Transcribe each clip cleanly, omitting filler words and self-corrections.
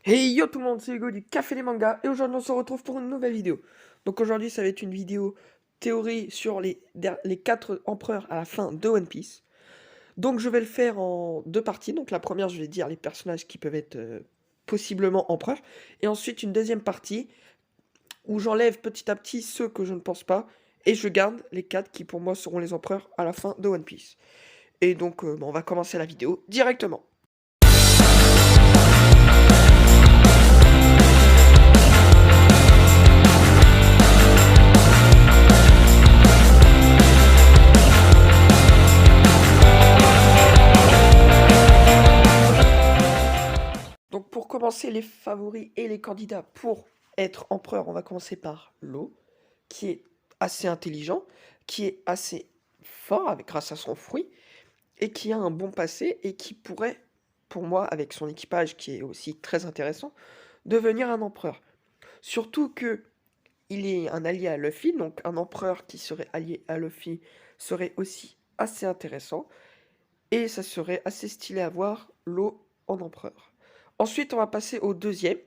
Hey yo tout le monde, c'est Hugo du Café des Mangas et aujourd'hui on se retrouve pour une nouvelle vidéo. Donc aujourd'hui ça va être une vidéo théorie sur les 4 empereurs à la fin de One Piece. Donc je vais le faire en deux parties. Donc la première je vais dire les personnages qui peuvent être possiblement empereurs. Et ensuite une deuxième partie où j'enlève petit à petit ceux que je ne pense pas. Et je garde les 4 qui pour moi seront les empereurs à la fin de One Piece. Et donc on va commencer la vidéo directement. Donc pour commencer les favoris et les candidats pour être empereur, on va commencer par Law, qui est assez intelligent, qui est assez fort grâce à son fruit, et qui a un bon passé, et qui pourrait, pour moi, avec son équipage qui est aussi très intéressant, devenir un empereur. Surtout que il est un allié à Luffy, donc un empereur qui serait allié à Luffy serait aussi assez intéressant. Et ça serait assez stylé à voir Law en empereur. Ensuite, on va passer au deuxième,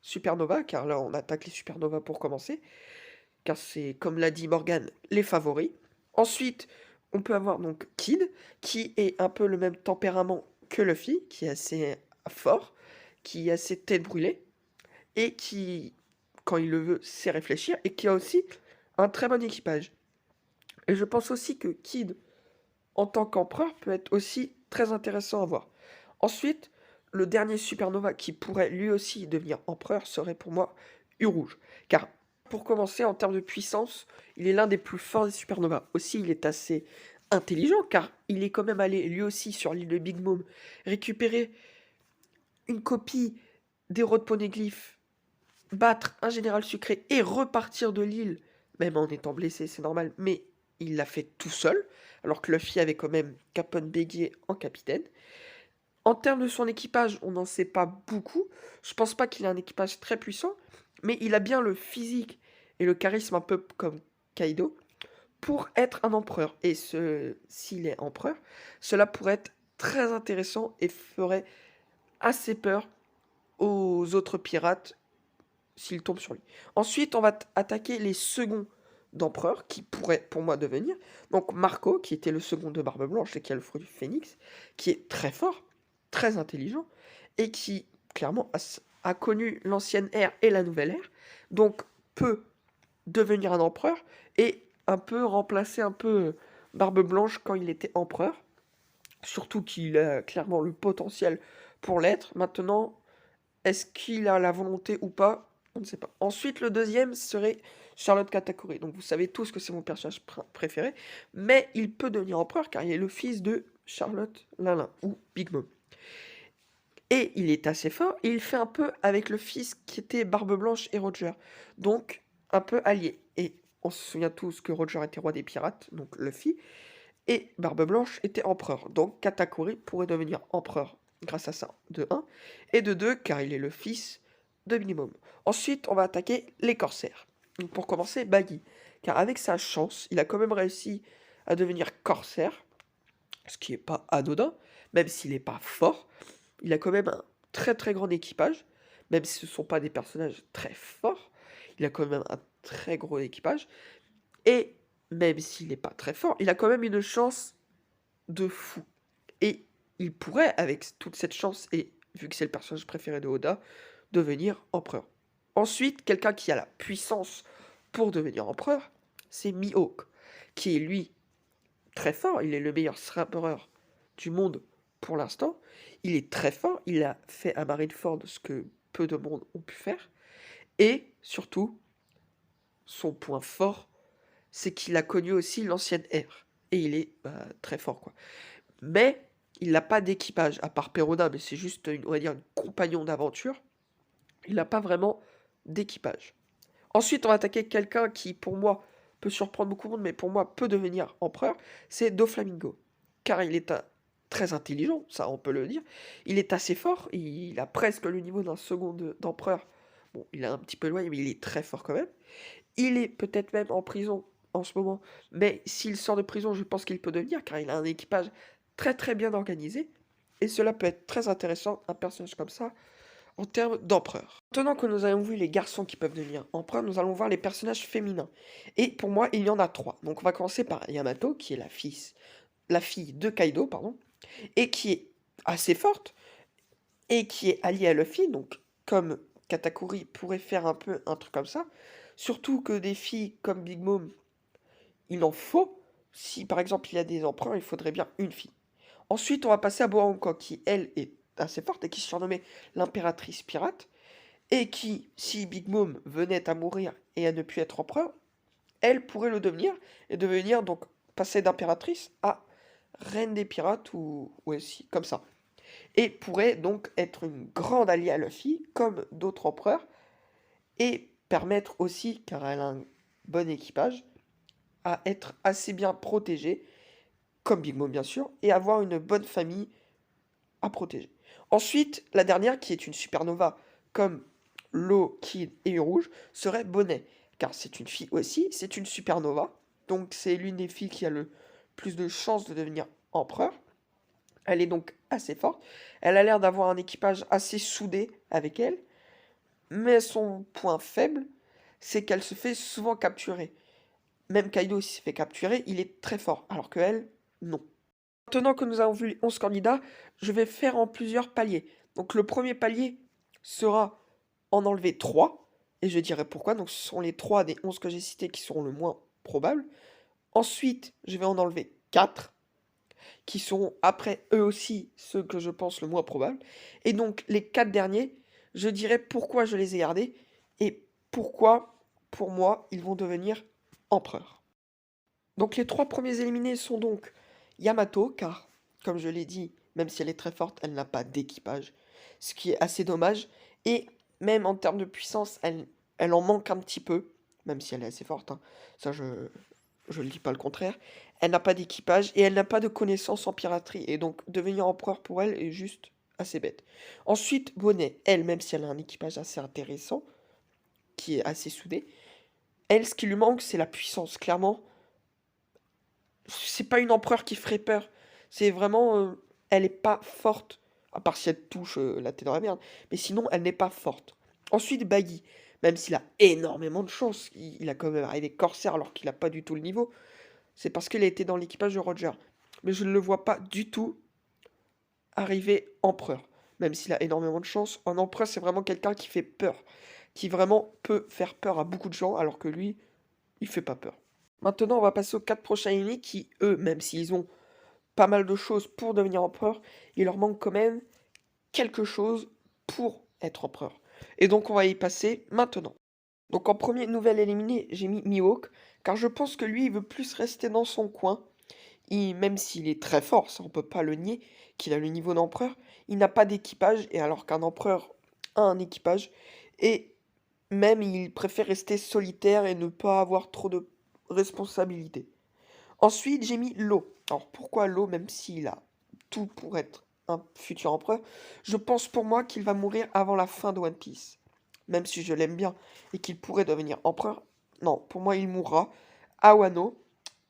Supernova, car là on attaque les Supernovas pour commencer, car c'est, comme l'a dit Morgan, les favoris. Ensuite, on peut avoir donc Kid, qui est un peu le même tempérament que Luffy, qui est assez fort, qui est assez tête brûlée, et qui, quand il le veut, sait réfléchir, et qui a aussi un très bon équipage. Et je pense aussi que Kid, en tant qu'empereur, peut être aussi très intéressant à voir. Ensuite, le dernier supernova qui pourrait lui aussi devenir empereur serait pour moi Urouge. Car, pour commencer, en termes de puissance, il est l'un des plus forts des supernovas. Aussi, il est assez intelligent, car il est quand même allé lui aussi sur l'île de Big Mom récupérer une copie des rois de Poneglyph, battre un général sucré et repartir de l'île, même en étant blessé, c'est normal, mais il l'a fait tout seul, alors que Luffy avait quand même Capone Béguier en capitaine. En termes de son équipage, on n'en sait pas beaucoup. Je pense pas qu'il ait un équipage très puissant, mais il a bien le physique et le charisme un peu comme Kaido pour être un empereur. Et s'il est empereur, cela pourrait être très intéressant et ferait assez peur aux autres pirates s'il tombe sur lui. Ensuite, on va attaquer les seconds d'empereur qui pourraient pour moi devenir. Donc Marco, qui était le second de Barbe Blanche et qui a le fruit du phénix, qui est très fort, très intelligent, et qui clairement a connu l'ancienne ère et la nouvelle ère, donc peut devenir un empereur et un peu remplacer un peu Barbe Blanche quand il était empereur. Surtout qu'il a clairement le potentiel pour l'être. Maintenant, est-ce qu'il a la volonté ou pas? On ne sait pas. Ensuite, le deuxième serait Charlotte Katakuri. Donc vous savez tous que c'est mon personnage préféré, mais il peut devenir empereur car il est le fils de Charlotte Lalin ou Big Mom. Et il est assez fort, et il fait un peu avec le fils qui était Barbe Blanche et Roger. Donc, un peu allié. Et on se souvient tous que Roger était roi des pirates, donc Luffy, et Barbe Blanche était empereur. Donc Katakuri pourrait devenir empereur grâce à ça, de 1. Et de 2, car il est le fils de Minimum. Ensuite, on va attaquer les corsaires. Donc pour commencer, Baggy. Car avec sa chance, il a quand même réussi à devenir corsaire, ce qui n'est pas anodin, même s'il n'est pas fort. Il a quand même un très très grand équipage, même si ce ne sont pas des personnages très forts. Il a quand même un très gros équipage. Et même s'il n'est pas très fort, il a quand même une chance de fou. Et il pourrait, avec toute cette chance, et vu que c'est le personnage préféré de Oda, devenir empereur. Ensuite, quelqu'un qui a la puissance pour devenir empereur, c'est Mihawk, qui est lui très fort. Il est le meilleur scrapper du monde pour l'instant. Il est très fort. Il a fait à Marineford ce que peu de monde ont pu faire. Et surtout, son point fort, c'est qu'il a connu aussi l'ancienne ère. Et il est très fort, quoi. Mais il n'a pas d'équipage, à part Peroda, mais c'est juste, on va dire, une compagnon d'aventure. Il n'a pas vraiment d'équipage. Ensuite, on va attaquer quelqu'un qui, pour moi, peut surprendre beaucoup de monde, mais pour moi, peut devenir empereur, c'est Doflamingo. Car il est très intelligent, ça on peut le dire. Il est assez fort, il a presque le niveau d'un second d'empereur. Bon, il est un petit peu loin, mais il est très fort quand même. Il est peut-être même en prison en ce moment, mais s'il sort de prison, je pense qu'il peut devenir, car il a un équipage très très bien organisé, et cela peut être très intéressant, un personnage comme ça, en termes d'empereur. Maintenant que nous avons vu les garçons qui peuvent devenir empereurs, nous allons voir les personnages féminins. Et pour moi, il y en a trois. Donc on va commencer par Yamato, qui est la fille de Kaido, pardon, et qui est assez forte, et qui est alliée à Luffy, donc comme Katakuri pourrait faire un peu un truc comme ça. Surtout que des filles comme Big Mom, il en faut. Si par exemple il y a des empereurs, il faudrait bien une fille. Ensuite, on va passer à Boa Hancock, qui elle est assez forte et qui se surnommait l'impératrice pirate, et qui, si Big Mom venait à mourir et à ne plus être empereur, elle pourrait le devenir, et devenir donc passer d'impératrice à reine des pirates, ou aussi comme ça. Et pourrait donc être une grande alliée à Luffy, comme d'autres empereurs, et permettre aussi, car elle a un bon équipage, à être assez bien protégée, comme Big Mom bien sûr, et avoir une bonne famille à protéger. Ensuite, la dernière, qui est une supernova, comme Law, Kid et Rouge, serait Bonnet, car c'est une fille aussi, c'est une supernova, donc c'est l'une des filles qui a le plus de chances de devenir empereur. Elle est donc assez forte, elle a l'air d'avoir un équipage assez soudé avec elle, mais son point faible, c'est qu'elle se fait souvent capturer. Même Kaido s'il se fait capturer, il est très fort, alors que elle, non. Maintenant que nous avons vu les 11 candidats, je vais faire en plusieurs paliers. Donc le premier palier sera en enlever 3, et je dirai pourquoi. Donc ce sont les 3 des 11 que j'ai cités qui seront le moins probables. Ensuite, je vais en enlever 4, qui seront après eux aussi ceux que je pense le moins probables. Et donc les 4 derniers, je dirai pourquoi je les ai gardés, et pourquoi, pour moi, ils vont devenir empereurs. Donc les 3 premiers éliminés sont donc Yamato, car, comme je l'ai dit, même si elle est très forte, elle n'a pas d'équipage, ce qui est assez dommage. Et même en termes de puissance, elle en manque un petit peu, même si elle est assez forte, hein. Ça je ne dis pas le contraire. Elle n'a pas d'équipage et elle n'a pas de connaissances en piraterie. Et donc devenir empereur pour elle est juste assez bête. Ensuite, Bonnet, elle, même si elle a un équipage assez intéressant, qui est assez soudé, elle, ce qui lui manque, c'est la puissance. Clairement, c'est pas une empereur qui ferait peur. C'est vraiment, elle est pas forte. À part si elle touche la tête dans la merde. Mais sinon, elle n'est pas forte. Ensuite, Baggy. Même s'il a énormément de chance, il a quand même arrivé corsaire alors qu'il a pas du tout le niveau. C'est parce qu'il a été dans l'équipage de Roger. Mais je ne le vois pas du tout arriver empereur. Même s'il a énormément de chance. Un empereur, c'est vraiment quelqu'un qui fait peur. Qui vraiment peut faire peur à beaucoup de gens alors que lui, il fait pas peur. Maintenant, on va passer aux 4 prochains ennemis qui, eux, même s'ils ont pas mal de choses pour devenir empereur, il leur manque quand même quelque chose pour être empereur. Et donc on va y passer maintenant. Donc en premier nouvel éliminé, j'ai mis Mihawk, car je pense que lui, il veut plus rester dans son coin. Même s'il est très fort, ça on peut pas le nier, qu'il a le niveau d'empereur, il n'a pas d'équipage, et alors qu'un empereur a un équipage, et même il préfère rester solitaire et ne pas avoir trop de responsabilités. Ensuite, j'ai mis Law. Alors pourquoi Law, même s'il a tout pour être un futur empereur, je pense pour moi qu'il va mourir avant la fin de One Piece. Même si je l'aime bien et qu'il pourrait devenir empereur, non, pour moi il mourra à Wano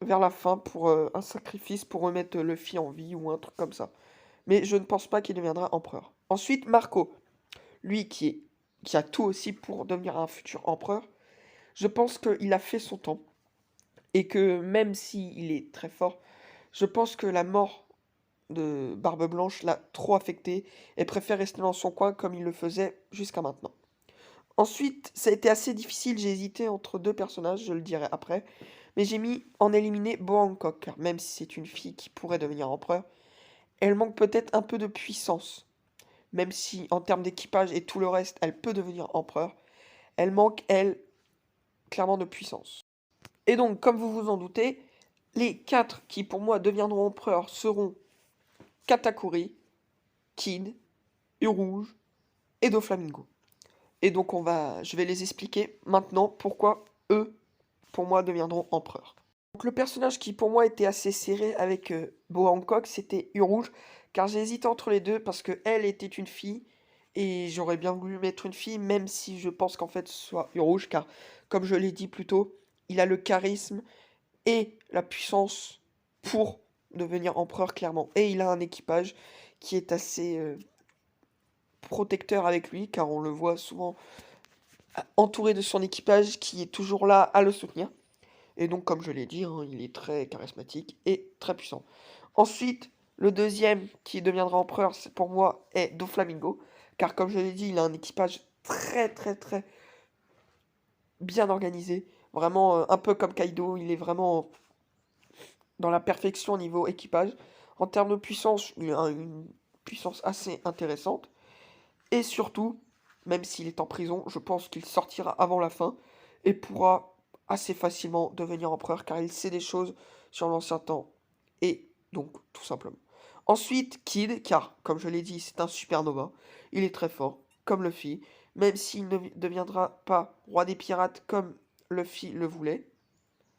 vers la fin pour un sacrifice pour remettre Luffy en vie ou un truc comme ça. Mais je ne pense pas qu'il deviendra empereur. Ensuite, Marco, lui qui a tout aussi pour devenir un futur empereur, je pense qu'il a fait son temps. Et que même s'il est très fort, je pense que la mort de Barbe Blanche l'a trop affecté et préfère rester dans son coin comme il le faisait jusqu'à maintenant. Ensuite, ça a été assez difficile, j'ai hésité entre deux personnages, je le dirai après, mais j'ai mis en éliminé Bo Hancock, car même si c'est une fille qui pourrait devenir empereur, elle manque peut-être un peu de puissance. Même si en termes d'équipage et tout le reste, elle peut devenir empereur, elle manque, elle, clairement de puissance. Et donc, comme vous vous en doutez, les 4 qui pour moi deviendront empereurs seront Katakuri, Kid, Rouge et Doflamingo. Et donc je vais les expliquer maintenant pourquoi eux, pour moi, deviendront empereurs. Donc le personnage qui pour moi était assez serré avec Bo Hancock, c'était Rouge, car j'ai hésité entre les deux parce que elle était une fille et j'aurais bien voulu mettre une fille, même si je pense qu'en fait ce soit Rouge, car comme je l'ai dit plus tôt, il a le charisme et la puissance pour devenir empereur clairement. Et il a un équipage qui est assez protecteur avec lui, car on le voit souvent entouré de son équipage qui est toujours là à le soutenir. Et donc, comme je l'ai dit, hein, il est très charismatique et très puissant. Ensuite, le deuxième qui deviendra empereur, c'est pour moi, est Doflamingo. Car comme je l'ai dit, il a un équipage très bien organisé. Vraiment, un peu comme Kaido, il est vraiment dans la perfection au niveau équipage. En termes de puissance, il a une puissance assez intéressante. Et surtout, même s'il est en prison, je pense qu'il sortira avant la fin et pourra assez facilement devenir empereur car il sait des choses sur l'ancien temps. Et donc, tout simplement. Ensuite, Kid, car, comme je l'ai dit, c'est un supernova. Il est très fort, comme Luffy, même s'il ne deviendra pas roi des pirates comme Luffy le voulait.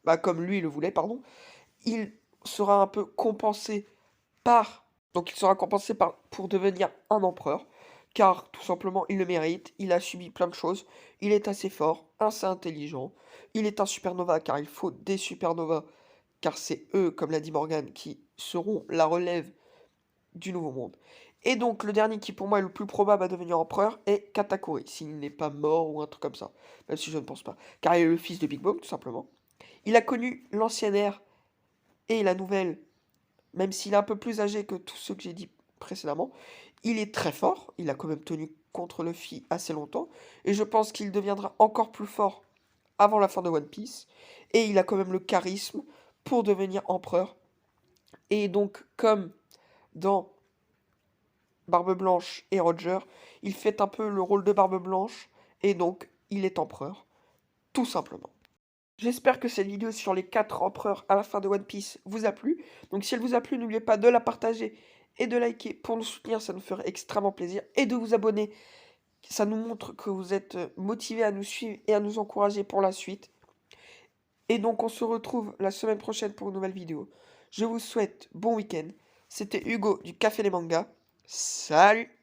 Bah, comme lui le voulait, pardon. Il sera un peu compensé par... Donc il sera compensé pour devenir un empereur, car tout simplement il le mérite, il a subi plein de choses, il est assez fort, assez intelligent, il est un supernova car il faut des supernovas, car c'est eux, comme l'a dit Morgan, qui seront la relève du nouveau monde. Et donc le dernier qui pour moi est le plus probable à devenir empereur est Katakuri, s'il n'est pas mort ou un truc comme ça, même si je ne pense pas, car il est le fils de Big Mom tout simplement. Il a connu l'ancienne ère et la nouvelle, même s'il est un peu plus âgé que tous ceux que j'ai dit précédemment, il est très fort, il a quand même tenu contre Luffy assez longtemps, et je pense qu'il deviendra encore plus fort avant la fin de One Piece, et il a quand même le charisme pour devenir empereur. Et donc, comme dans Barbe Blanche et Roger, il fait un peu le rôle de Barbe Blanche, et donc il est empereur, tout simplement. J'espère que cette vidéo sur les 4 empereurs à la fin de One Piece vous a plu. Donc si elle vous a plu, n'oubliez pas de la partager et de liker pour nous soutenir, ça nous ferait extrêmement plaisir. Et de vous abonner, ça nous montre que vous êtes motivés à nous suivre et à nous encourager pour la suite. Et donc on se retrouve la semaine prochaine pour une nouvelle vidéo. Je vous souhaite bon week-end. C'était Hugo du Café des Mangas. Salut!